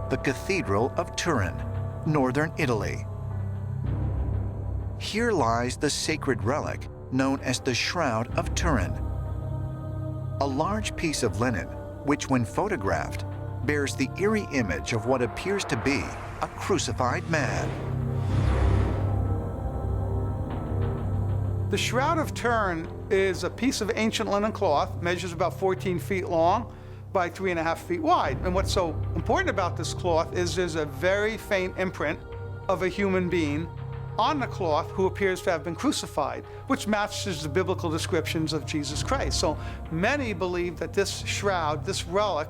the Cathedral of Turin, northern Italy. Here lies the sacred relic known as the Shroud of Turin, a large piece of linen which, when photographed, bears the eerie image of what appears to be a crucified man. The Shroud of Turin is a piece of ancient linen cloth, measures about 14 feet long by 3.5 feet wide. And what's so important about this cloth is there's a very faint imprint of a human being on the cloth who appears to have been crucified, which matches the biblical descriptions of Jesus Christ. So many believe that this shroud, this relic,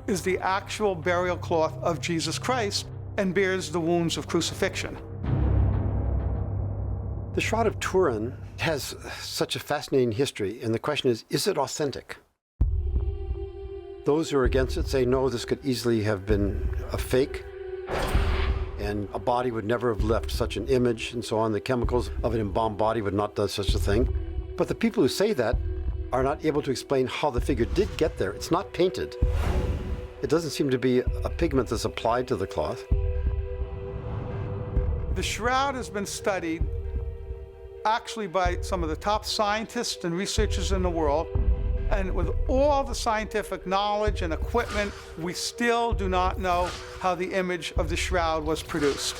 is the actual burial cloth of Jesus Christ and bears the wounds of crucifixion. The Shroud of Turin has such a fascinating history, and the question is it authentic? Those who are against it say, no, this could easily have been a fake, and a body would never have left such an image, and so on. The chemicals of an embalmed body would not do such a thing. But the people who say that are not able to explain how the figure did get there. It's not painted. It doesn't seem to be a pigment that's applied to the cloth. The shroud has been studied actually by some of the top scientists and researchers in the world. And with all the scientific knowledge and equipment, we still do not know how the image of the shroud was produced.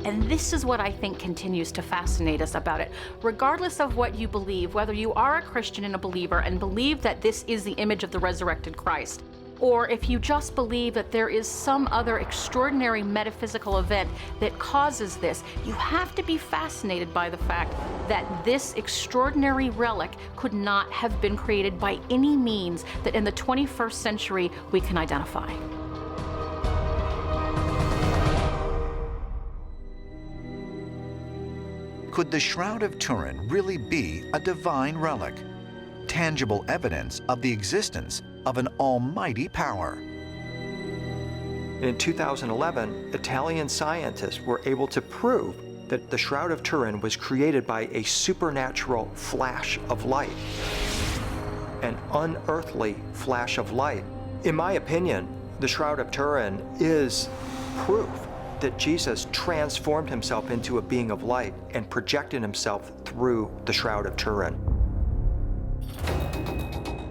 And this is what I think continues to fascinate us about it. Regardless of what you believe, whether you are a Christian and a believer and believe that this is the image of the resurrected Christ, or if you just believe that there is some other extraordinary metaphysical event that causes this, you have to be fascinated by the fact that this extraordinary relic could not have been created by any means that in the 21st century we can identify. Could the Shroud of Turin really be a divine relic? Tangible evidence of the existence of an almighty power. In 2011, Italian scientists were able to prove that the Shroud of Turin was created by a supernatural flash of light, an unearthly flash of light. In my opinion, the Shroud of Turin is proof that Jesus transformed himself into a being of light and projected himself through the Shroud of Turin.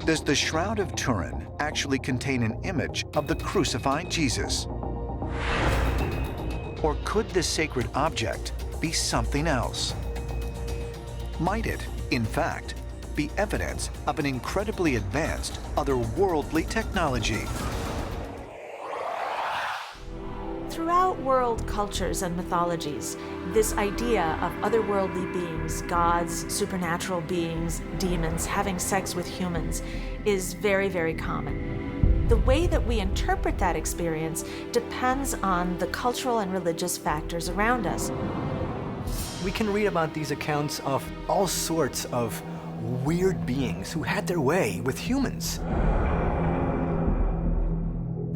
Does the Shroud of Turin actually contain an image of the crucified Jesus? Or could this sacred object be something else? Might it, in fact, be evidence of an incredibly advanced, otherworldly technology? Throughout world cultures and mythologies, this idea of otherworldly beings, gods, supernatural beings, demons, having sex with humans is very, very common. The way that we interpret that experience depends on the cultural and religious factors around us. We can read about these accounts of all sorts of weird beings who had their way with humans.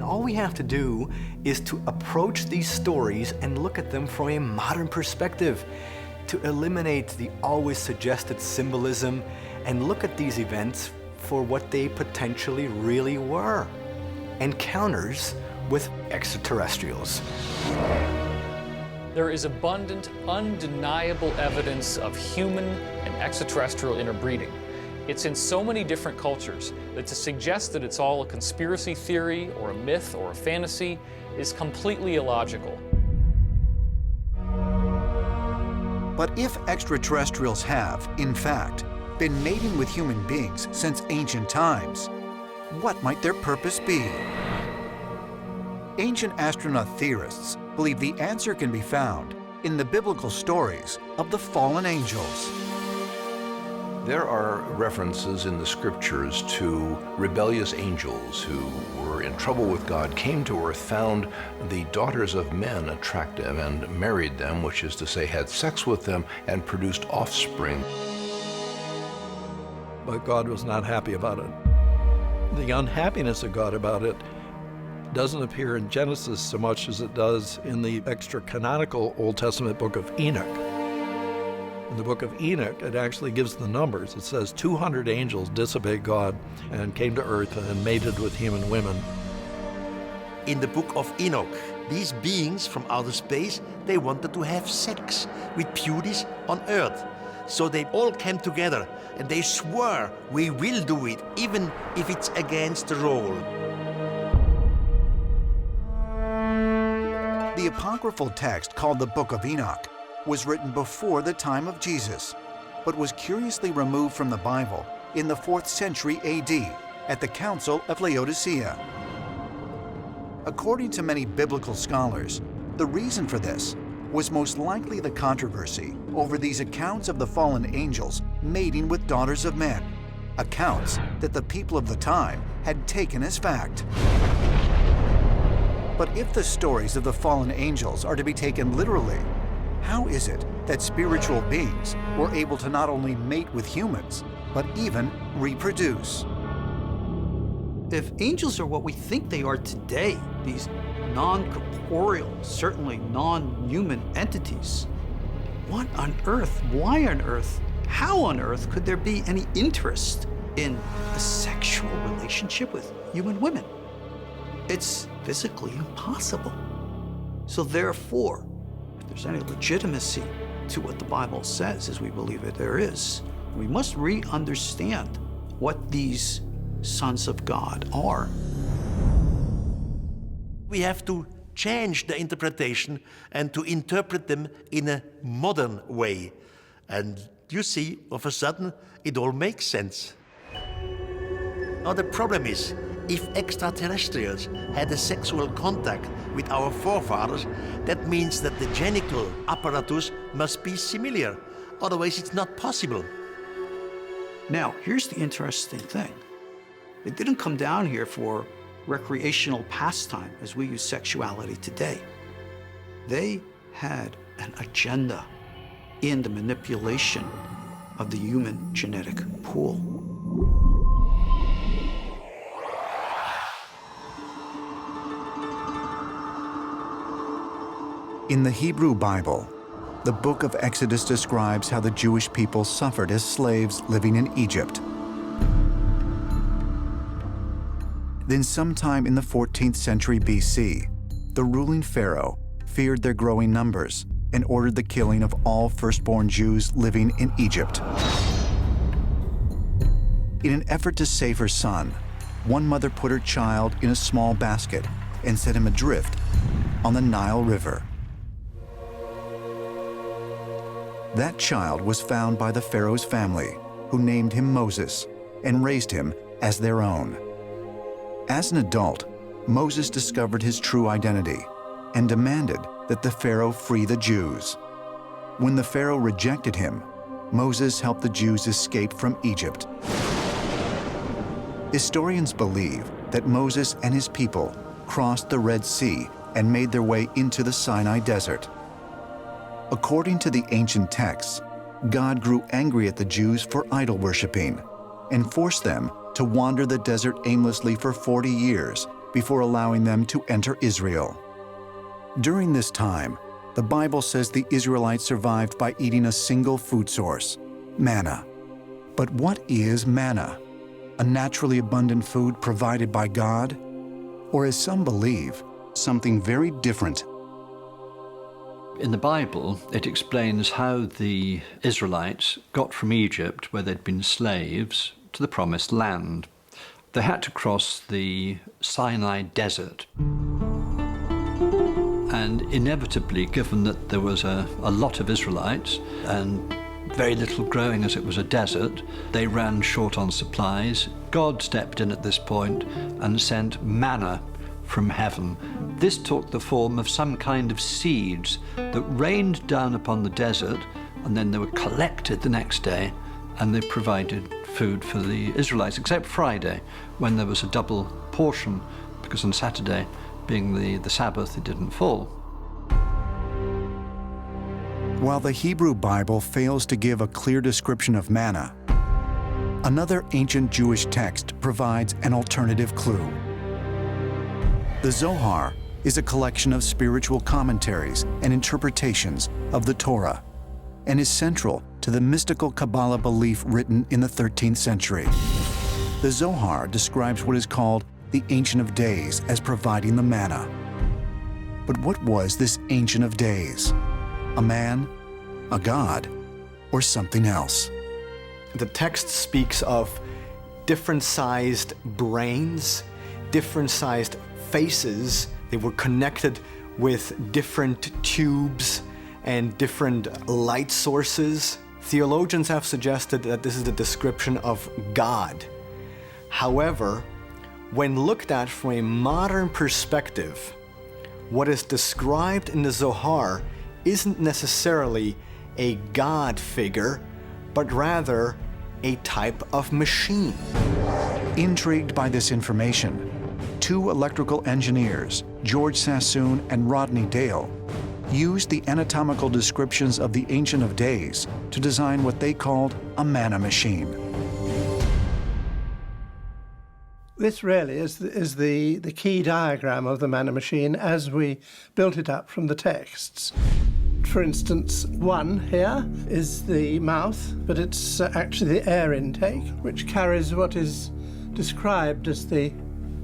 All we have to do is to approach these stories and look at them from a modern perspective, to eliminate the always suggested symbolism and look at these events for what they potentially really were: encounters with extraterrestrials. There is abundant, undeniable evidence of human and extraterrestrial interbreeding. It's in so many different cultures that to suggest that it's all a conspiracy theory or a myth or a fantasy is completely illogical. But if extraterrestrials have, in fact, been mating with human beings since ancient times, what might their purpose be? Ancient astronaut theorists believe the answer can be found in the biblical stories of the fallen angels. There are references in the scriptures to rebellious angels who were in trouble with God, came to earth, found the daughters of men attractive and married them, which is to say had sex with them and produced offspring. But God was not happy about it. The unhappiness of God about it doesn't appear in Genesis so much as it does in the extra-canonical Old Testament book of Enoch. In the book of Enoch, it actually gives the numbers. It says 200 angels disobeyed God and came to earth and mated with human women. in the book of Enoch. These beings from outer space, they wanted to have sex with beauties on earth. So they all came together and they swore, we will do it, even if it's against the rule. The apocryphal text called the Book of Enoch was written before the time of Jesus, but was curiously removed from the Bible in the 4th century AD at the Council of Laodicea. According to many biblical scholars, the reason for this was most likely the controversy over these accounts of the fallen angels mating with daughters of men, accounts that the people of the time had taken as fact. But if the stories of the fallen angels are to be taken literally, how is it that spiritual beings were able to not only mate with humans, but even reproduce? If angels are what we think they are today, these non-corporeal, certainly non-human entities, what on earth, why on earth, how on earth could there be any interest in a sexual relationship with human women? It's physically impossible. So therefore, if there's any legitimacy to what the Bible says, as we believe it there is, we must re-understand what these sons of God are. We have to change the interpretation and to interpret them in a modern way. And you see, of a sudden, it all makes sense. Now the problem is, if extraterrestrials had a sexual contact with our forefathers, that means that the genital apparatus must be similar. Otherwise, it's not possible. Now, here's the interesting thing. They didn't come down here for recreational pastime as we use sexuality today. They had an agenda in the manipulation of the human genetic pool. In the Hebrew Bible, the book of Exodus describes how the Jewish people suffered as slaves living in Egypt. Then sometime in the 14th century BC, the ruling pharaoh feared their growing numbers and ordered the killing of all firstborn Jews living in Egypt. In an effort to save her son, one mother put her child in a small basket and set him adrift on the Nile River. That child was found by the pharaoh's family, who named him Moses and raised him as their own. As an adult, Moses discovered his true identity and demanded that the pharaoh free the Jews. When the pharaoh rejected him, Moses helped the Jews escape from Egypt. Historians believe that Moses and his people crossed the Red Sea and made their way into the Sinai desert. According to the ancient texts, God grew angry at the Jews for idol worshiping and forced them to wander the desert aimlessly for 40 years before allowing them to enter Israel. During this time, the Bible says the Israelites survived by eating a single food source, manna. But what is manna? A naturally abundant food provided by God? Or, as some believe, something very different? In the Bible, it explains how the Israelites got from Egypt, where they'd been slaves, to the Promised Land. They had to cross the Sinai desert. And inevitably, given that there was a lot of Israelites and very little growing as it was a desert, they ran short on supplies. God stepped in at this point and sent manna from heaven. This took the form of some kind of seeds that rained down upon the desert, and then they were collected the next day, and they provided food for the Israelites, except Friday, when there was a double portion, because on Saturday, being the Sabbath, it didn't fall. While the Hebrew Bible fails to give a clear description of manna, another ancient Jewish text provides an alternative clue. The Zohar is a collection of spiritual commentaries and interpretations of the Torah and is central to the mystical Kabbalah belief written in the 13th century. The Zohar describes what is called the Ancient of Days as providing the manna. But what was this Ancient of Days? A man, a god, or something else? The text speaks of different-sized brains, different-sized faces. They were connected with different tubes and different light sources. Theologians have suggested that this is the description of God. However, when looked at from a modern perspective, what is described in the Zohar isn't necessarily a God figure, but rather a type of machine. Intrigued by this information, two electrical engineers, George Sassoon and Rodney Dale, used the anatomical descriptions of the Ancient of Days to design what they called a manna machine. This really is the key diagram of the manna machine as we built it up from the texts. For instance, 1 here is the mouth, but it's actually the air intake, which carries what is described as the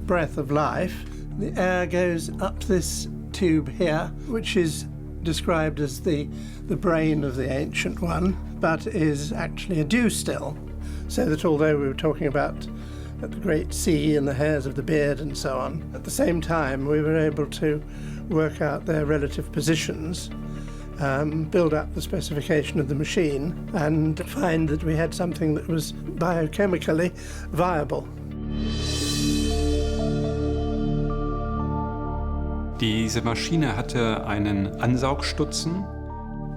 breath of life. The air goes up this tube here, which is described as the brain of the Ancient One, but is actually a dew still. So that although we were talking about the great sea and the hairs of the beard and so on, at the same time we were able to work out their relative positions, build up the specification of the machine, and find that we had something that was biochemically viable. Diese Maschine hatte einen Ansaugstutzen.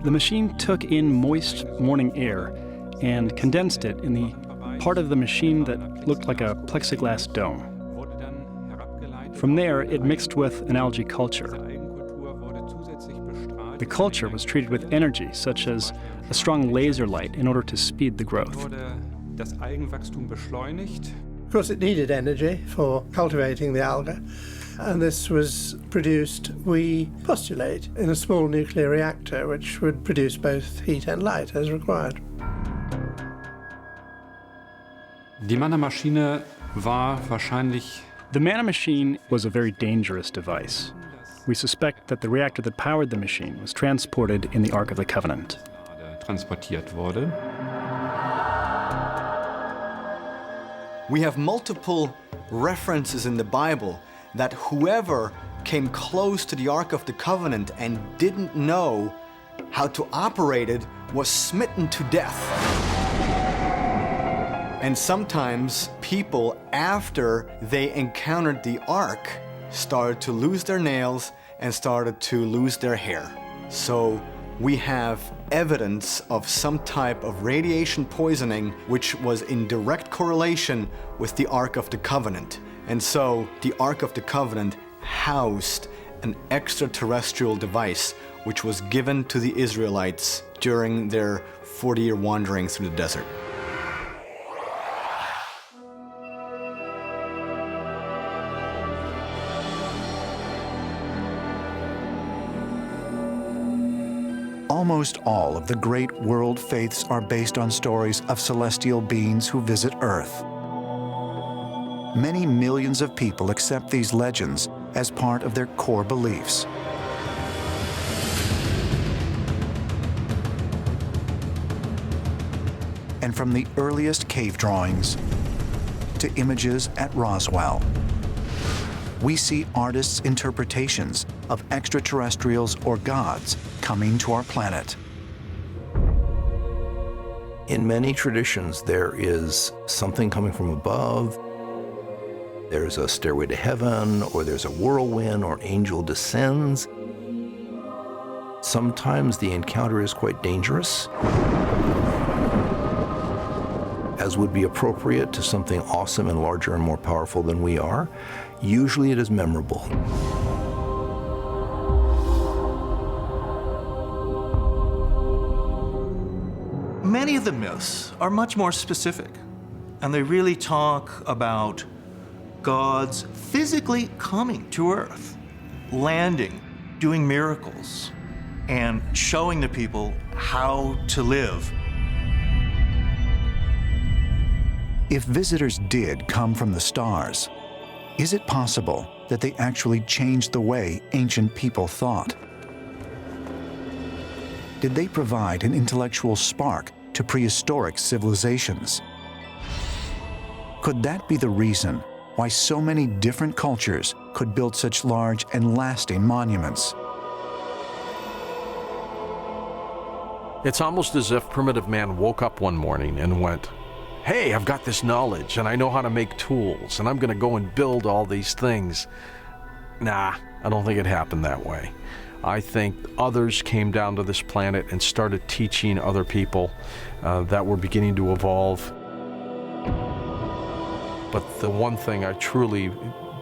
The machine took in moist morning air and condensed it in the part of the machine that looked like a plexiglass dome. From there, it mixed with an algae culture. The culture was treated with energy, such as a strong laser light, in order to speed the growth. Of course, it needed energy for cultivating the alga, and this was produced, we postulate, in a small nuclear reactor which would produce both heat and light as required. Die Manna-Maschine war wahrscheinlich. The manna machine was a very dangerous device. We suspect that the reactor that powered the machine was transported in the Ark of the Covenant. Transportiert wurde. We have multiple references in the Bible that whoever came close to the Ark of the Covenant and didn't know how to operate it was smitten to death. And sometimes people, after they encountered the Ark, started to lose their nails and started to lose their hair. So we have evidence of some type of radiation poisoning which was in direct correlation with the Ark of the Covenant. And so the Ark of the Covenant housed an extraterrestrial device which was given to the Israelites during their 40-year wandering through the desert. Almost all of the great world faiths are based on stories of celestial beings who visit Earth. Many millions of people accept these legends as part of their core beliefs. And from the earliest cave drawings to images at Roswell, we see artists' interpretations of extraterrestrials or gods coming to our planet. In many traditions, there is something coming from above. There's a stairway to heaven, or there's a whirlwind, or angel descends. Sometimes the encounter is quite dangerous, as would be appropriate to something awesome and larger and more powerful than we are. Usually it is memorable. Many of the myths are much more specific, and they really talk about gods physically coming to Earth, landing, doing miracles, and showing the people how to live. If visitors did come from the stars, Is it possible that they actually changed the way ancient people thought? Did they provide an intellectual spark to prehistoric civilizations? Could that be the reason why so many different cultures could build such large and lasting monuments? It's almost as if primitive man woke up one morning and went, hey, I've got this knowledge and I know how to make tools and I'm going to go and build all these things. Nah, I don't think it happened that way. I think others came down to this planet and started teaching other people that were beginning to evolve. But the one thing I truly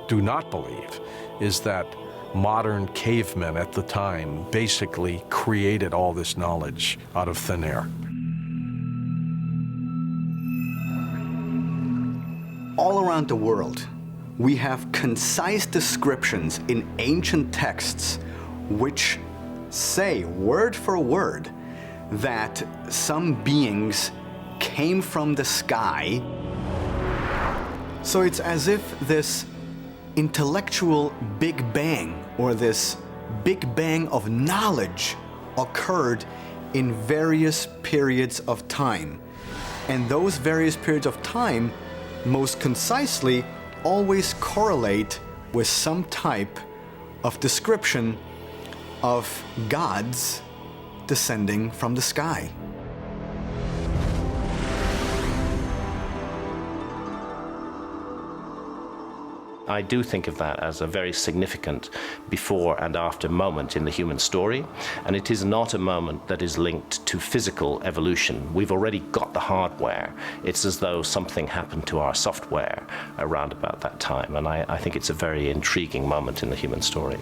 do not believe is that modern cavemen at the time basically created all this knowledge out of thin air. All around the world, we have concise descriptions in ancient texts which say, word for word, that some beings came from the sky. So it's as if this intellectual Big Bang, or this Big Bang of knowledge, occurred in various periods of time. And those various periods of time, most concisely, always correlate with some type of description of gods descending from the sky. I do think of that as a very significant before and after moment in the human story, and it is not a moment that is linked to physical evolution. We've already got the hardware. It's as though something happened to our software around about that time, and I think it's a very intriguing moment in the human story.